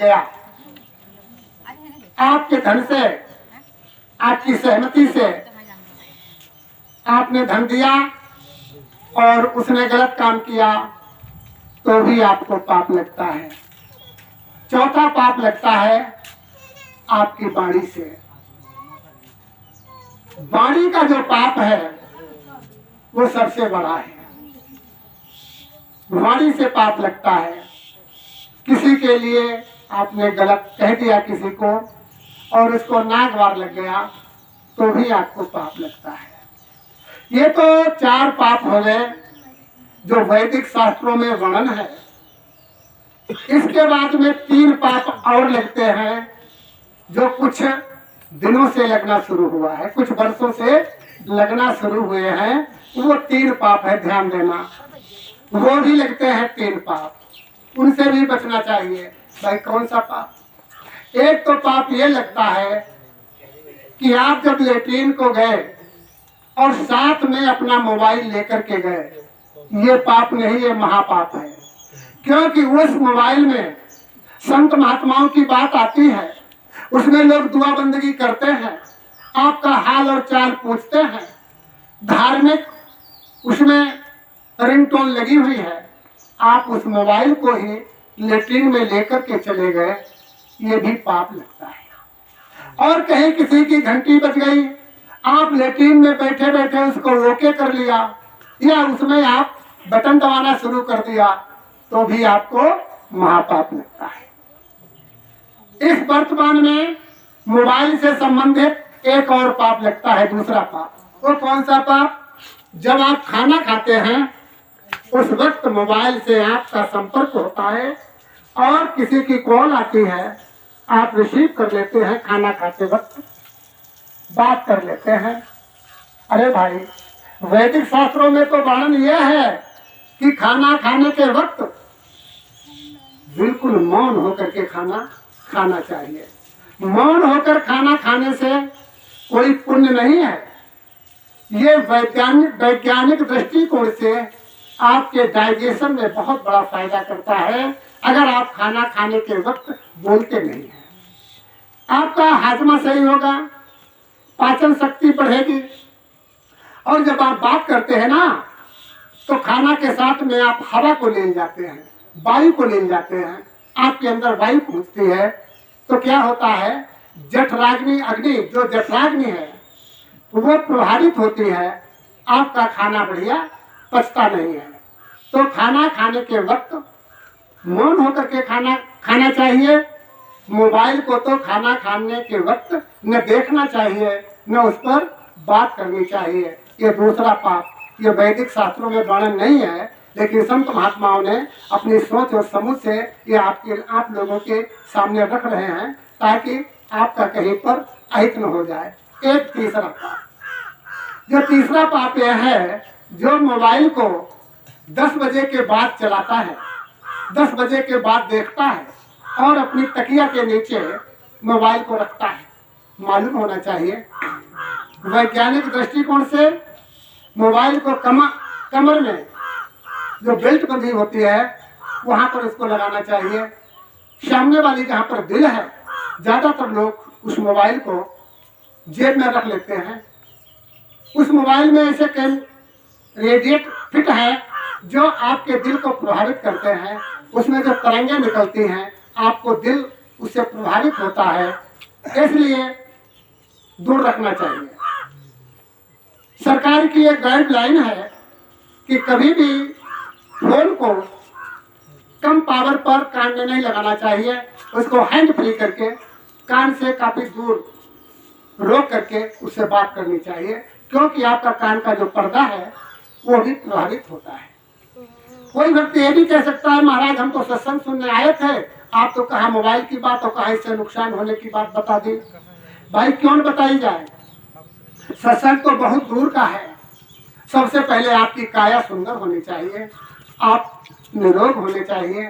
गया, आपके धन से, आपकी सहमति से आपने धन दिया और उसने गलत काम किया तो भी आपको पाप लगता है। चौथा पाप लगता है आपकी वाणी से। वाणी का जो पाप है वो सबसे बड़ा है। वाणी से पाप लगता है। किसी के लिए आपने गलत कह दिया किसी को और उसको नाक वार लग गया तो भी आपको पाप लगता है। ये तो 4 पाप हो गए जो वैदिक शास्त्रों में वर्णन है। इसके बाद में 3 पाप और लगते हैं जो कुछ दिनों से लगना शुरू हुआ है, कुछ वर्षों से लगना शुरू हुए हैं। वो 3 पाप है, ध्यान देना। वो भी लगते हैं 3 पाप, उनसे भी बचना चाहिए। भाई कौन सा पाप? एक तो पाप ये लगता है कि आप जब लेट्रिन को गए और साथ में अपना मोबाइल लेकर के गए, ये पाप नहीं, ये महापाप है। क्योंकि उस मोबाइल में संत महात्माओं की बात आती है, उसमें लोग दुआ बंदगी करते हैं, आपका हाल और चाल पूछते हैं, धार्मिक उसमें रिंगटोन लगी हुई है, आप उस मोबाइल को ही लेट्रिन में लेकर के चले गए, ये भी पाप लगता है। और कहीं किसी की घंटी बज गई, आप लेट्रिन में बैठे बैठे उसको ओके कर लिया या उसमें आप बटन दबाना शुरू कर दिया तो भी आपको महापाप लगता है। इस वर्तमान में मोबाइल से संबंधित एक और पाप लगता है, दूसरा पाप। वो कौन सा पाप? जब आप खाना खाते हैं उस वक्त मोबाइल से आपका संपर्क होता है और किसी की कॉल आती है, आप रिसीव कर लेते हैं, खाना खाते वक्त बात कर लेते हैं। अरे भाई, वैदिक शास्त्रों में तो वर्णन यह है कि खाना खाने के वक्त बिल्कुल मौन होकर के खाना खाना चाहिए। मौन होकर खाना खाने से कोई पुण्य नहीं है। ये वैज्ञानिक दृष्टिकोण से आपके डाइजेशन में बहुत बड़ा फायदा करता है। अगर आप खाना खाने के वक्त बोलते नहीं हैं, आपका हाजमा सही होगा, पाचन शक्ति बढ़ेगी। और जब आप बात करते हैं ना तो खाना के साथ में आप हवा को ले जाते हैं, वायु को ले जाते हैं, आपके अंदर वायु पहुंचती है तो क्या होता है, जठराग्नि अग्नि जो जठराग्नि है वो प्रभावित होती है, आपका खाना बढ़िया पचता नहीं है। तो खाना खाने के वक्त मौन होकर के खाना खाना चाहिए। मोबाइल को तो खाना खाने के वक्त न देखना चाहिए न उस पर बात करनी चाहिए। ये दूसरा पाप, ये वैदिक शास्त्रों में वर्णन नहीं है, लेकिन संत महात्माओं ने अपनी सोच और समझ से ये आप लोगों के सामने रख रहे हैं ताकि आपका कहीं पर अहित न हो जाए। एक तीसरा पाप, जो तीसरा पाप यह है, जो मोबाइल को 10 बजे के बाद चलाता है, 10 बजे के बाद देखता है और अपनी तकिया के नीचे मोबाइल को रखता है। मालूम होना चाहिए वैज्ञानिक दृष्टिकोण से मोबाइल को कमर में जो बेल्ट बंधी होती है वहां पर इसको लगाना चाहिए। सामने वाली जहां पर दिल है, ज्यादातर लोग उस मोबाइल को जेब में रख लेते हैं। उस मोबाइल में ऐसे कई रेडिएट फिट है जो आपके दिल को प्रभावित करते हैं। उसमें जो तरंगे निकलती हैं आपको दिल उससे प्रभावित होता है, इसलिए दूर रखना चाहिए। सरकार की एक गाइडलाइन है कि कभी भी फोन को कम पावर पर कान में नहीं लगाना चाहिए, उसको हैंड फ्री करके कान से काफी दूर रोक करके उससे बात करनी चाहिए, क्योंकि आपका कान का जो पर्दा है वो भी प्रभावित होता है। कोई व्यक्ति ये भी कह सकता है, महाराज हम तो सत्संग सुनने आए थे, आप तो कहा मोबाइल की बात और कहा इससे नुकसान होने की बात बता दी। भाई क्यों न बताई जाए, सत्संग तो बहुत दूर का है। सबसे पहले आपकी काया सुंदर होनी चाहिए, आप निरोग होने चाहिए,